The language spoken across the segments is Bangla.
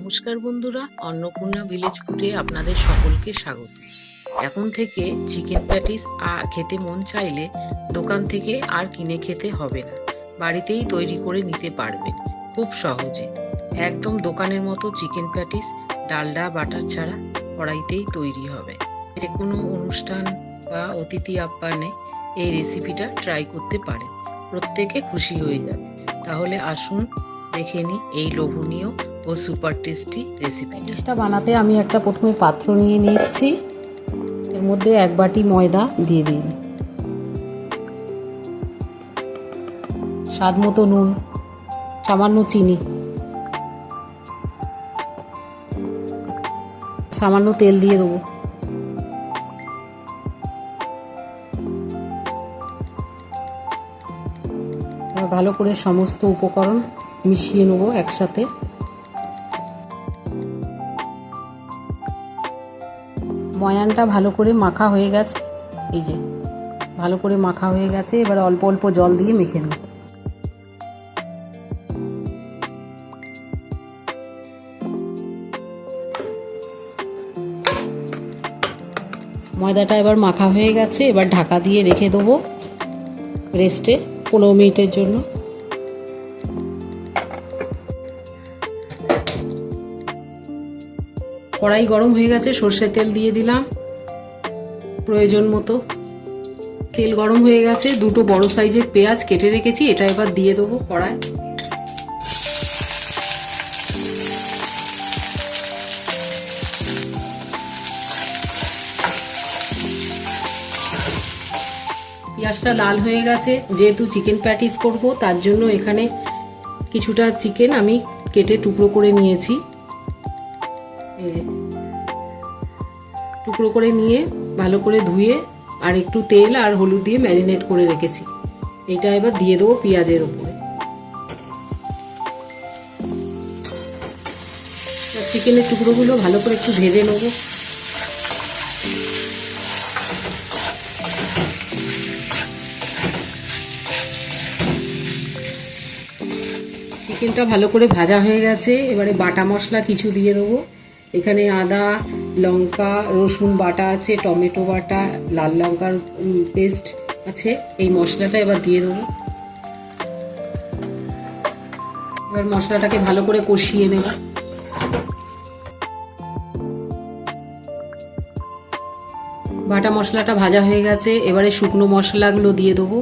নমস্কার বন্ধুরা, অন্নপূর্ণা ভিলেজ ফুডে আপনাদের সকলকে স্বাগত। এখন থেকে চিকেন প্যাটিস খেতে মন চাইলে দোকান থেকে আর কিনে খেতে হবে না, বাড়িতেই তৈরি করে নিতে পারবেন খুব সহজে। একদম দোকানের মতো চিকেন প্যাটিস ডালডা বাটার ছাড়া কড়াইতেই তৈরি হবে। যে কোনো অনুষ্ঠান বা অতিথি আপ্যায়নে এই রেসিপিটা ট্রাই করতে পারেন, প্রত্যেকে খুশি হয়ে যাবে। তাহলে আসুন দেখে নিই এই লোভনীয় ও সুপার টেস্টি রেসিপি। প্যাটিসটা বানাতে আমি একটা প্রথমে পাত্র নিয়ে নিচ্ছি, এর মধ্যে 1 বাটি ময়দা দিয়ে দিন, স্বাদ মতো নুন, সামান্য চিনি, সামান্য তেল দিয়ে দেবো। ভালো করে সমস্ত উপকরণ মিশিয়ে নেব একসাথে। ময়ানটা ভালো করে মাখা হয়ে গেছে, এই যে ভালো করে মাখা হয়ে গেছে। এবার অল্প অল্প জল দিয়ে মেখে নেব। ময়দাটা এবার মাখা হয়ে গেছে, এবার ঢাকা দিয়ে রেখে দেবো রেস্টে 15 মিনিটের জন্য। কড়াই গরম হয়ে গেছে, সর্ষের তেল দিয়ে দিলাম প্রয়োজন মতো। তেল গরম হয়ে গেছে, 2টো বড় সাইজের পেঁয়াজ কেটে রেখেছি, এটা এবার দিয়ে দেবো কড়ায়। পেঁয়াজটা লাল হয়ে গেছে, যেহেতু চিকেন প্যাটিস করব তার জন্য এখানে কিছুটা চিকেন আমি কেটে টুকরো করে নিয়েছি। টুকরো করে নিয়ে ভালো করে ধুয়ে আর একটু তেল আর হলুদ দিয়ে ম্যারিনেট করে রেখেছি। এটা এবার দিয়ে দেবো পেঁয়াজের উপরে। চিকেনের টুকরোগুলো ভালো করে একটু ভেজে নেব। চিকেনটা ভালো করে ভাজা হয়ে গেছে, এবারে বাটা মশলা কিছু দিয়ে দেবো। এখানে আদা, লঙ্কা, রসুন বাটা আছে, টমেটো বাটা, লাল লঙ্কার পেস্ট আছে। এই মশলাটা এবার দিয়ে দেবো। এবার মশলাটাকে ভালো করে কষিয়ে নেব। বাটা মশলাটা ভাজা হয়ে গেছে, এবারে শুকনো মশলাগুলো দিয়ে দেবো।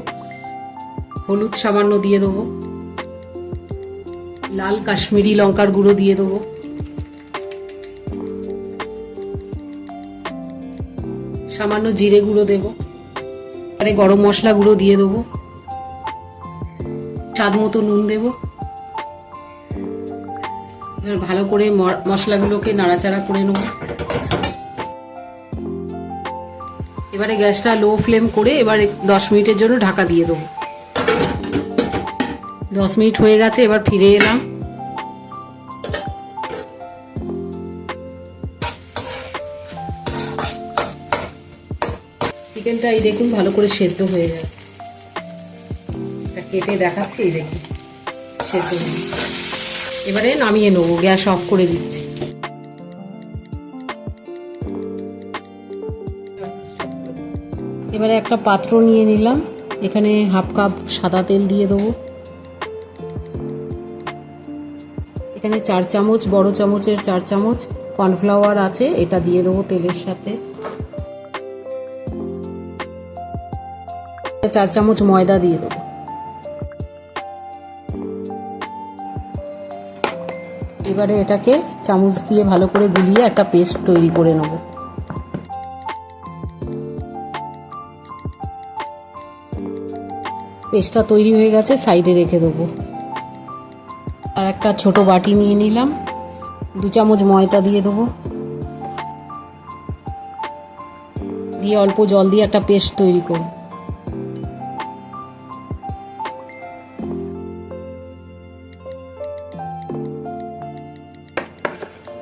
হলুদ সামান্য দিয়ে দেবো, লাল কাশ্মীরি লঙ্কার গুঁড়ো দিয়ে দেবো, সামান্য জিরে গুঁড়ো দেবো, এবারে গরম মশলা গুঁড়ো দিয়ে দেবো, স্বাদ মতো নুন দেবো। এবার ভালো করে মশলাগুলোকে নাড়াচাড়া করে নেব। এবারে গ্যাসটা লো ফ্লেম করে এবার 10 মিনিটের জন্য ঢাকা দিয়ে দেবো। 10 মিনিট হয়ে গেছে, এবার ফিরে এলাম। চিকেনটা এই দেখুন ভালো করে সেদ্ধ হয়ে যায়, কেটে দেখাচ্ছি, এই দেখুন সেদ্ধ হয়ে। এবারে নামিয়ে নেবো, গ্যাস অফ করে দিচ্ছি। এবারে একটা পাত্র নিয়ে নিলাম, এখানে 1/2 কাপ সাদা তেল দিয়ে দেবো। এখানে 4 চামচ, বড় চামচের 4 চামচ কর্নফ্লাওয়ার আছে, এটা দিয়ে দেবো তেলের সাথে। 4 চামচ ময়দা দিয়ে দেবো। এবারে এটাকে চামচ দিয়ে ভালো করে গুলিয়ে একটা পেস্ট তৈরি করে নেব। পেস্টটা তৈরি হয়ে গেছে, সাইডে রেখে দেবো। আর একটা ছোট বাটি নিয়ে নিলাম, 2 চামচ ময়দা দিয়ে দেবো, দিয়ে অল্প জল দিয়ে একটা পেস্ট তৈরি করব।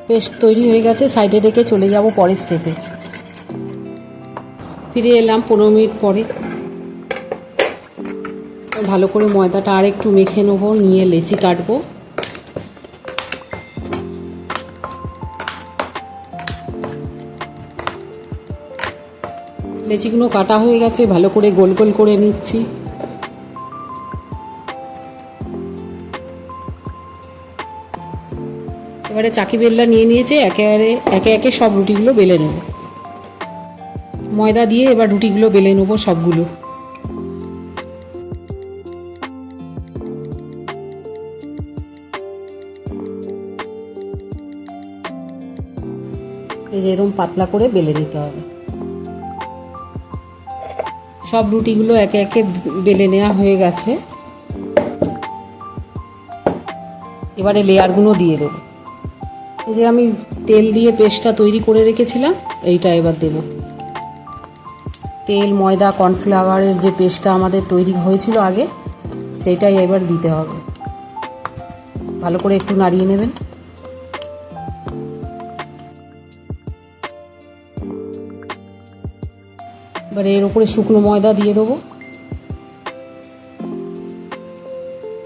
পেস্ট তৈরি হয়ে গেছে, সাইডে রেখে চলে যাব পরের স্টেপে। ফিরে এলাম 15 মিনিট পরে। ভালো করে ময়দাটা আর একটু মেখে নেবো, নিয়ে লেচি কাটবো। লেচিগুলো কাটা হয়ে গেছে, ভালো করে গোল গোল করে নিচ্ছি। এবারে চাকি বেলনা নিয়ে নিয়েছে, একে একে সব রুটিগুলো বেলে নেব। ময়দা দিয়ে এবার রুটিগুলো বেলে নেবো সবগুলো। এই যে এরকম পাতলা করে বেলে নিতে হবে। সব রুটিগুলো একে একে বেলে নেওয়া হয়ে গেছে। এবারে লেয়ারগুলো দিয়ে দেবো। এই যে আমি তেল দিয়ে পেস্টটা তৈরি করে রেখেছিলাম, এইটা এবার দেব। তেল, ময়দা, কর্নফ্লাওয়ারের যে পেস্টটা আমাদের তৈরি হয়েছিল আগে, সেইটাই এবার দিতে হবে। ভালো করে একটু নাড়িয়ে নেবেন। এবারে এর উপরে শুকনো ময়দা দিয়ে দেবো,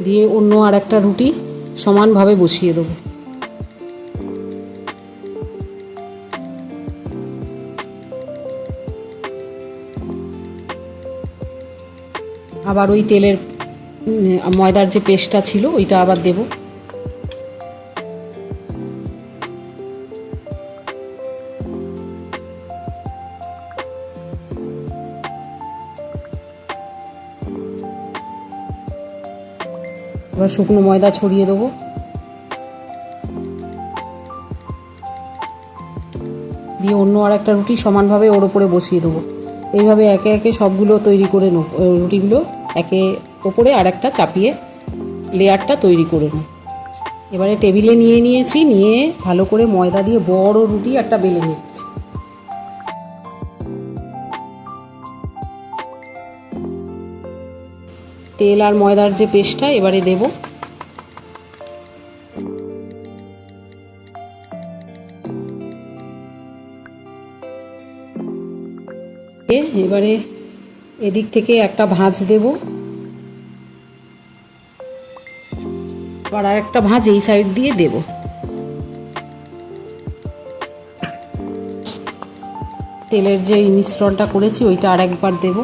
দিয়ে অন্য আর একটা রুটি সমানভাবে বসিয়ে দেবো। আবার ওই তেলের ময়দার যে পেস্টটা ছিল ওইটা আবার দেব। এবার শুকনো ময়দা ছড়িয়ে দেবো। দিয়ে অন্য আর একটা রুটি সমানভাবে ওর ওপরে বসিয়ে দেবো। এইভাবে একে একে সবগুলো তৈরি করে নেব। রুটিগুলো একে ওপরে আর একটা চাপিয়ে লেয়ারটা তৈরি করে নেব। এবারে টেবিলে নিয়েছি, নিয়ে ভালো করে ময়দা দিয়ে বড় রুটি একটা বেলে নিচ্ছি। তেল আর ময়দার যে পেস্টটা এবারে দেব। এবারে এদিক থেকে একটা ভাঁজ দেব, আর একটা ভাঁজ এই সাইড দিয়ে দেব। তেলের যে মিশ্রণটা করেছি ওইটা আর একবার দেব।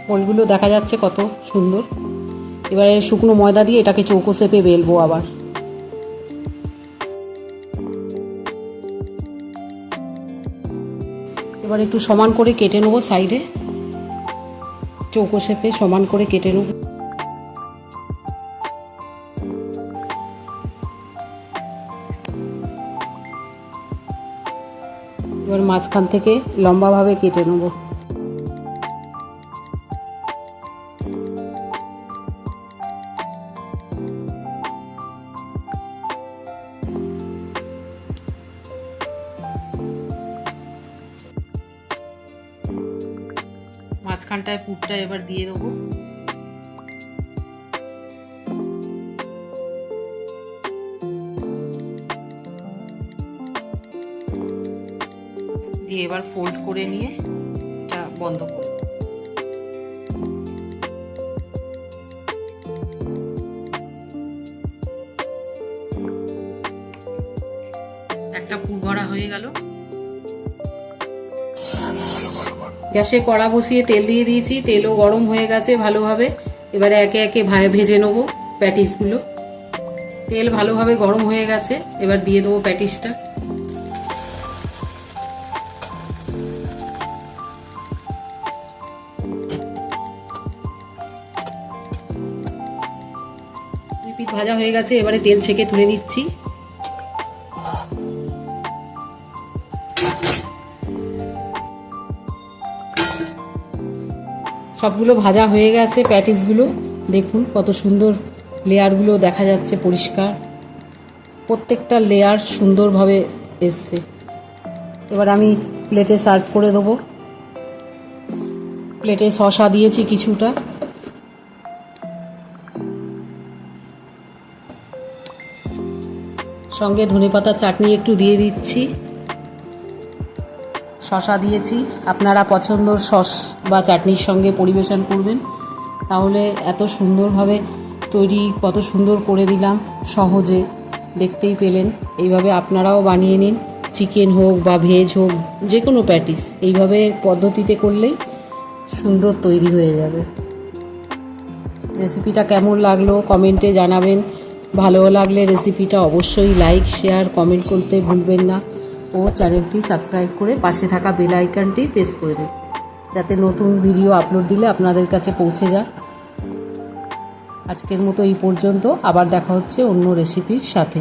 ফলগুলো দেখা যাচ্ছে কত সুন্দর। এবারে শুকনো ময়দা দিয়ে এটাকে চৌকো শেপে বেলবো আবার। এবার একটু সমান করে কেটে নেবো, সাইডে চৌকো শেপে সমান করে কেটে নেব। এবার মাঝখান থেকে লম্বাভাবে কেটে নেব। মাঝখানটায় পুরটা এবার দিয়ে দেবো। দিয়ে এবার ফোল্ড করে নিয়ে এটা বন্ধ করে দেবো। একটা পুর ভরা হয়ে গেল। গ্যাসে কড়া বসিয়ে তেল দিয়ে দিয়েছি, তেলও গরম হয়ে গেছে ভালোভাবে। এবারে একে একে ভেজে নেবো প্যাটিসগুলো। তেল ভালোভাবে গরম হয়ে গেছে, এবার দিয়ে দেবো প্যাটিসটা। দুই পিঠ ভাজা হয়ে গেছে, এবারে তেল ছেঁকে তুলে নিচ্ছি। সবগুলো ভাজা হয়ে গেছে প্যাটিসগুলো। দেখুন কত সুন্দর লেয়ারগুলো দেখা যাচ্ছে পরিষ্কার। প্রত্যেকটা লেয়ার সুন্দরভাবে এসছে। এবার আমি প্লেটে সার্ভ করে দেবো। প্লেটে শসা দিয়েছি কিছুটা, সঙ্গে ধনেপাতার চাটনি একটু দিয়ে দিচ্ছি। শসা দিয়েছি, আপনারা পছন্দর সস বা চাটনির সঙ্গে পরিবেশন করবেন। তাহলে এত সুন্দরভাবে তৈরি, কত সুন্দর করে দিলাম সহজে, দেখতেই পেলেন। এইভাবে আপনারাও বানিয়ে নিন, চিকেন হোক বা ভেজ হোক, যে কোনো প্যাটিস এইভাবে পদ্ধতিতে করলেই সুন্দর তৈরি হয়ে যাবে। রেসিপিটা কেমন লাগলো কমেন্টে জানাবেন। ভালো লাগলে রেসিপিটা অবশ্যই লাইক, শেয়ার, কমেন্ট করতে ভুলবেন না ও চ্যানেলটি সাবস্ক্রাইব করে পাশে থাকা বেল আইকনটি প্রেস করে দিন, যাতে নতুন ভিডিও আপলোড দিলে আপনাদের কাছে পৌঁছে যায়। আজকের মতো এই পর্যন্ত, আবার দেখা হচ্ছে অন্য রেসিপির সাথে।